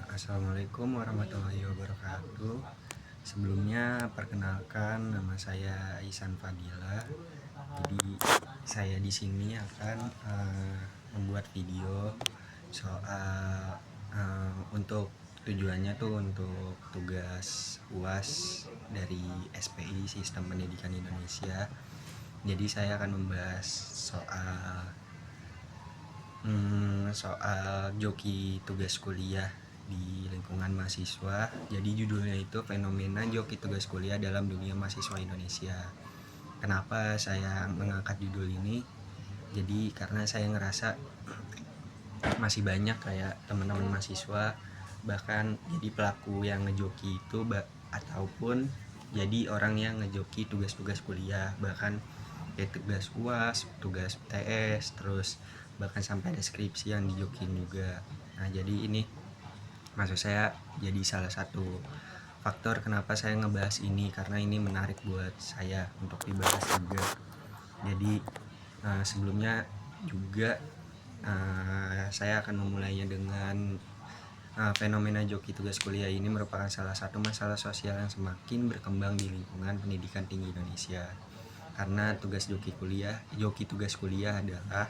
Assalamualaikum warahmatullahi wabarakatuh. Sebelumnya perkenalkan, nama saya Ihsan Fadila. Jadi saya di sini akan membuat video soal untuk tujuannya tuh untuk tugas UAS dari SPI Sistem Pendidikan Indonesia. Jadi saya akan membahas soal joki tugas kuliah di lingkungan mahasiswa. Jadi judulnya itu fenomena joki tugas kuliah dalam dunia mahasiswa Indonesia. Kenapa saya mengangkat judul ini? Jadi karena saya ngerasa masih banyak kayak teman-teman mahasiswa bahkan jadi pelaku yang ngejoki itu ataupun jadi orang yang ngejoki tugas-tugas kuliah, bahkan kayak tugas UAS, tugas TS, terus bahkan sampai ada skripsi yang dijokin juga. Nah, jadi ini maksud saya jadi salah satu faktor kenapa saya ngebahas ini, karena ini menarik buat saya untuk dibahas juga. Jadi sebelumnya juga saya akan memulainya dengan fenomena joki tugas kuliah ini merupakan salah satu masalah sosial yang semakin berkembang di lingkungan pendidikan tinggi Indonesia. Karena joki tugas kuliah adalah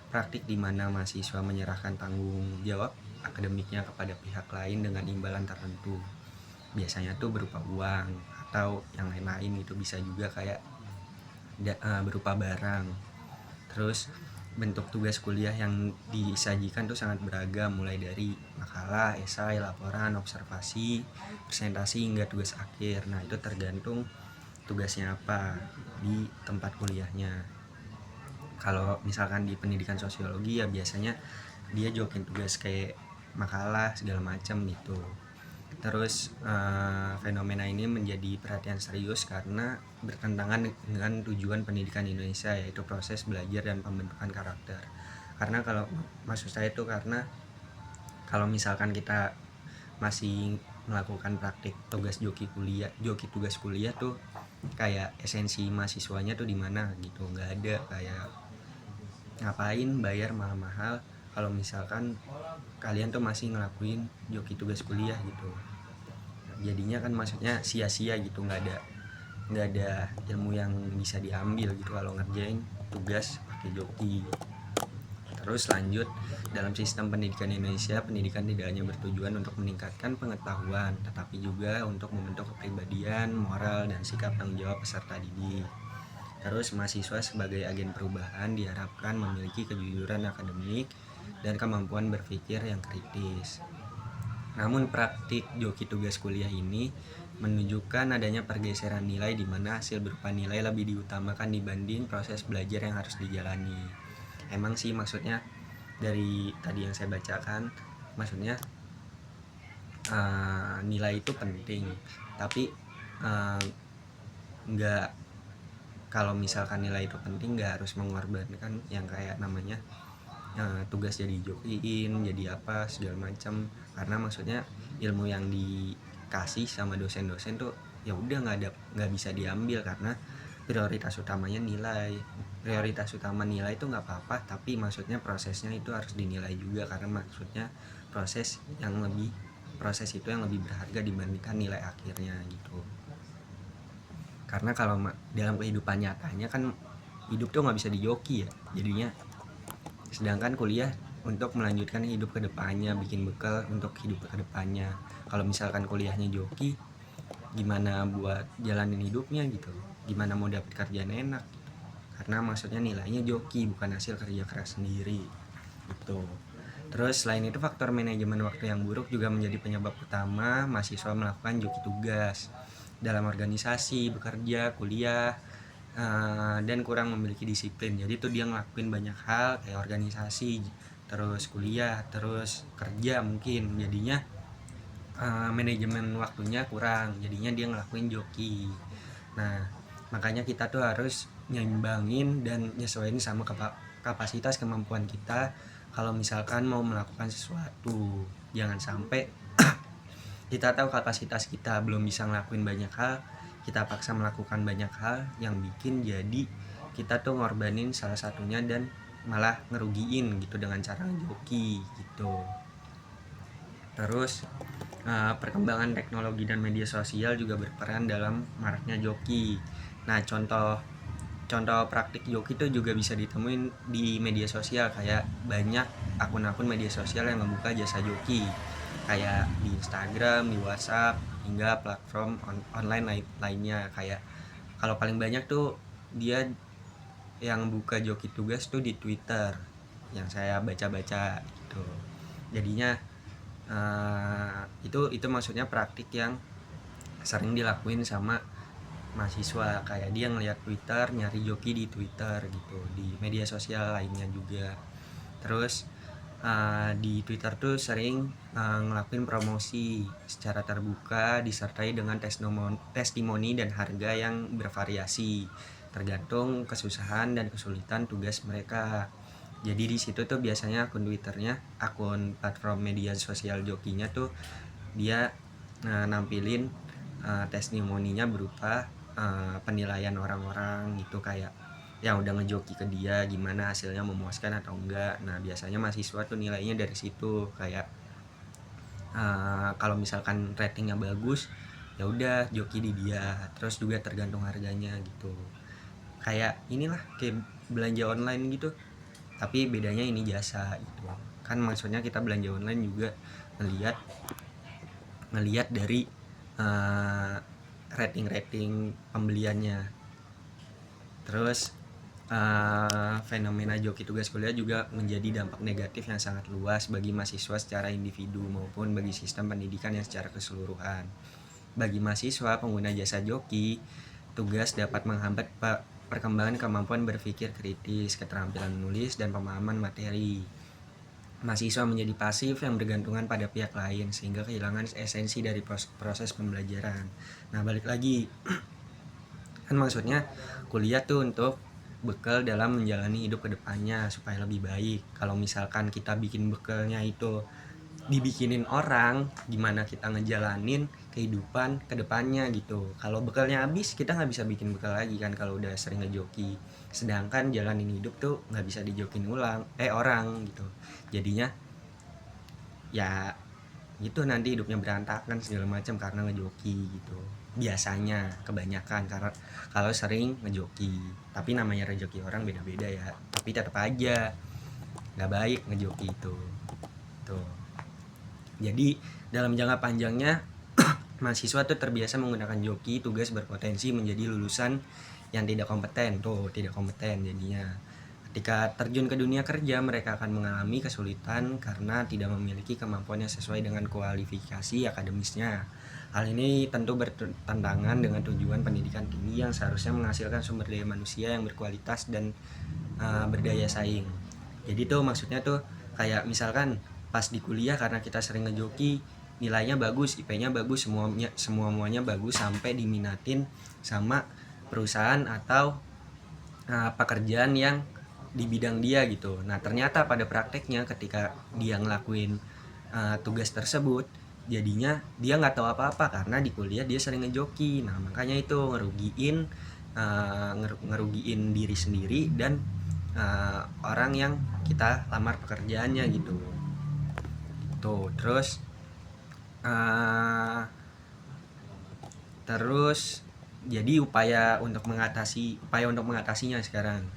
praktik di mana mahasiswa menyerahkan tanggung jawab akademiknya kepada pihak lain dengan imbalan tertentu. Biasanya tuh berupa uang atau yang lain-lain, itu bisa juga kayak berupa barang. Terus bentuk tugas kuliah yang disajikan tuh sangat beragam, mulai dari makalah, esai, laporan, observasi, presentasi hingga tugas akhir. Nah, itu tergantung tugasnya apa di tempat kuliahnya. Kalau misalkan di pendidikan sosiologi ya biasanya dia jokin tugas kayak makalah segala macam gitu. Terus fenomena ini menjadi perhatian serius karena bertentangan dengan tujuan pendidikan Indonesia, yaitu proses belajar dan pembentukan karakter. Karena kalau maksud saya itu karena kalau misalkan kita masih melakukan praktik joki tugas kuliah tuh kayak esensi mahasiswanya tuh di mana gitu, nggak ada. Kayak ngapain bayar mahal-mahal kalau misalkan kalian tuh masih ngelakuin joki tugas kuliah gitu. Jadinya kan maksudnya sia-sia gitu, nggak ada ilmu yang bisa diambil gitu kalau ngerjain tugas pakai joki. Terus lanjut, dalam sistem pendidikan Indonesia, pendidikan tidak hanya bertujuan untuk meningkatkan pengetahuan, tetapi juga untuk membentuk kepribadian, moral, dan sikap tanggung jawab peserta didik. Terus mahasiswa sebagai agen perubahan diharapkan memiliki kejujuran akademik dan kemampuan berpikir yang kritis. Namun praktik joki tugas kuliah ini menunjukkan adanya pergeseran nilai di mana hasil berupa nilai lebih diutamakan dibanding proses belajar yang harus dijalani. Emang sih maksudnya dari tadi yang saya bacakan, maksudnya nilai itu penting, tapi nggak, kalau misalkan nilai itu penting nggak harus mengorbankan yang kayak namanya tugas jadi jokiin, jadi apa segala macam. Karena maksudnya ilmu yang dikasih sama dosen-dosen tuh ya udah nggak bisa diambil, karena prioritas utamanya nilai. Prioritas utama nilai itu nggak apa-apa, tapi maksudnya prosesnya itu harus dinilai juga, karena maksudnya proses itu yang lebih berharga dibandingkan nilai akhirnya gitu. Karena kalau dalam kehidupan nyatanya kan hidup tuh nggak bisa dijoki ya, jadinya. Sedangkan kuliah untuk melanjutkan hidup kedepannya, bikin bekal untuk hidup kedepannya. Kalau misalkan kuliahnya joki, gimana buat jalanin hidupnya gitu, gimana mau dapet kerjaan enak gitu. Karena maksudnya nilainya joki, bukan hasil kerja keras sendiri gitu. Terus selain itu, faktor manajemen waktu yang buruk juga menjadi penyebab utama mahasiswa melakukan joki tugas dalam organisasi, bekerja, kuliah, dan kurang memiliki disiplin. Jadi tuh dia ngelakuin banyak hal kayak organisasi, terus kuliah, terus kerja mungkin, jadinya manajemen waktunya kurang, jadinya dia ngelakuin joki. Nah, makanya kita tuh harus nyimbangin dan nyesuaiin sama kapasitas kemampuan kita. Kalau misalkan mau melakukan sesuatu, jangan sampai kita tahu kapasitas kita belum bisa ngelakuin banyak hal, kita paksa melakukan banyak hal yang bikin jadi kita tuh ngorbanin salah satunya dan malah ngerugiin gitu dengan cara joki gitu. Terus perkembangan teknologi dan media sosial juga berperan dalam maraknya joki. Nah, contoh praktik joki itu juga bisa ditemuin di media sosial, kayak banyak akun-akun media sosial yang membuka jasa joki kayak di Instagram, di WhatsApp, hingga platform online lainnya. Kayak kalau paling banyak tuh dia yang buka joki tugas tuh di Twitter yang saya baca-baca gitu. Jadinya itu maksudnya praktik yang sering dilakuin sama mahasiswa, kayak dia ngeliat Twitter, nyari joki di Twitter gitu, di media sosial lainnya juga. Terus di Twitter tuh sering ngelakuin promosi secara terbuka disertai dengan testimoni dan harga yang bervariasi tergantung kesusahan dan kesulitan tugas mereka. Jadi di situ tuh biasanya akun platform media sosial jokinya tuh dia nampilin testimoninya berupa penilaian orang-orang gitu, kayak yang udah ngejoki ke dia gimana hasilnya, memuaskan atau enggak. Nah, biasanya mahasiswa tuh nilainya dari situ, kayak kalau misalkan ratingnya bagus ya udah joki di dia. Terus juga tergantung harganya gitu, kayak inilah kayak belanja online gitu, tapi bedanya ini jasa gitu kan. Maksudnya kita belanja online juga ngelihat dari rating pembeliannya. Terus fenomena joki tugas kuliah juga menjadi dampak negatif yang sangat luas bagi mahasiswa secara individu maupun bagi sistem pendidikan yang secara keseluruhan. Bagi mahasiswa pengguna jasa joki tugas dapat menghambat perkembangan kemampuan berpikir kritis, keterampilan menulis, dan pemahaman materi. Mahasiswa menjadi pasif yang bergantungan pada pihak lain sehingga kehilangan esensi dari proses pembelajaran. Nah, balik lagi kan maksudnya kuliah tuh untuk bekal dalam menjalani hidup kedepannya supaya lebih baik. Kalau misalkan kita bikin bekalnya itu dibikinin orang, gimana kita ngejalanin kehidupan kedepannya gitu. Kalau bekalnya habis, kita nggak bisa bikin bekal lagi kan kalau udah sering ngejoki. Sedangkan jalanin hidup tuh nggak bisa dijokin orang gitu. Jadinya ya gitu, nanti hidupnya berantakan segala macam karena ngejoki gitu. Biasanya kebanyakan karena kalau sering ngejoki. Tapi namanya rezeki orang beda-beda ya. Tapi tetap aja nggak baik ngejoki itu. Tuh. Jadi dalam jangka panjangnya mahasiswa tuh terbiasa menggunakan joki tugas berpotensi menjadi lulusan yang tidak kompeten. Jadinya ketika terjun ke dunia kerja, mereka akan mengalami kesulitan karena tidak memiliki kemampuan yang sesuai dengan kualifikasi akademisnya. Hal ini tentu bertentangan dengan tujuan pendidikan tinggi yang seharusnya menghasilkan sumber daya manusia yang berkualitas dan berdaya saing. Jadi tuh maksudnya tuh kayak misalkan pas di kuliah karena kita sering ngejoki, nilainya bagus, IP-nya bagus, semuanya bagus sampai diminatin sama perusahaan atau pekerjaan yang di bidang dia gitu. Nah, ternyata pada prakteknya ketika dia ngelakuin tugas tersebut, jadinya dia nggak tahu apa-apa karena di kuliah dia sering ngejoki. Nah, makanya itu ngerugiin diri sendiri dan orang yang kita lamar pekerjaannya gitu. Tuh, terus jadi upaya untuk mengatasinya sekarang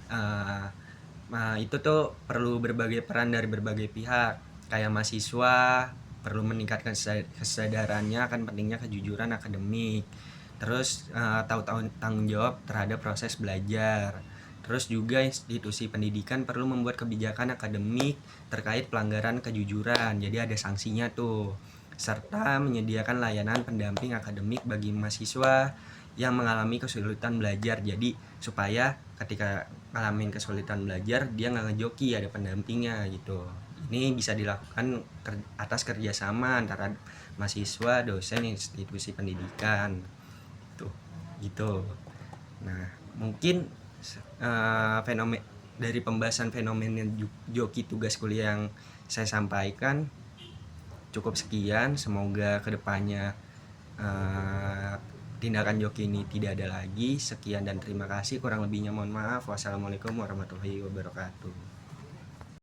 itu tuh perlu berbagai peran dari berbagai pihak, kayak mahasiswa perlu meningkatkan kesadarannya akan pentingnya kejujuran akademik. Terus tahu tanggung jawab terhadap proses belajar. Terus juga institusi pendidikan perlu membuat kebijakan akademik terkait pelanggaran kejujuran, jadi ada sanksinya tuh, serta menyediakan layanan pendamping akademik bagi mahasiswa yang mengalami kesulitan belajar. Jadi supaya ketika ngalamin kesulitan belajar dia nggak ngejoki, ada pendampingnya gitu. Ini bisa dilakukan atas kerjasama antara mahasiswa, dosen, institusi pendidikan tuh gitu. Nah, mungkin dari pembahasan fenomena joki tugas kuliah yang saya sampaikan cukup sekian. Semoga kedepannya tindakan joki ini tidak ada lagi. Sekian dan terima kasih. Kurang lebihnya mohon maaf. Wassalamualaikum warahmatullahi wabarakatuh.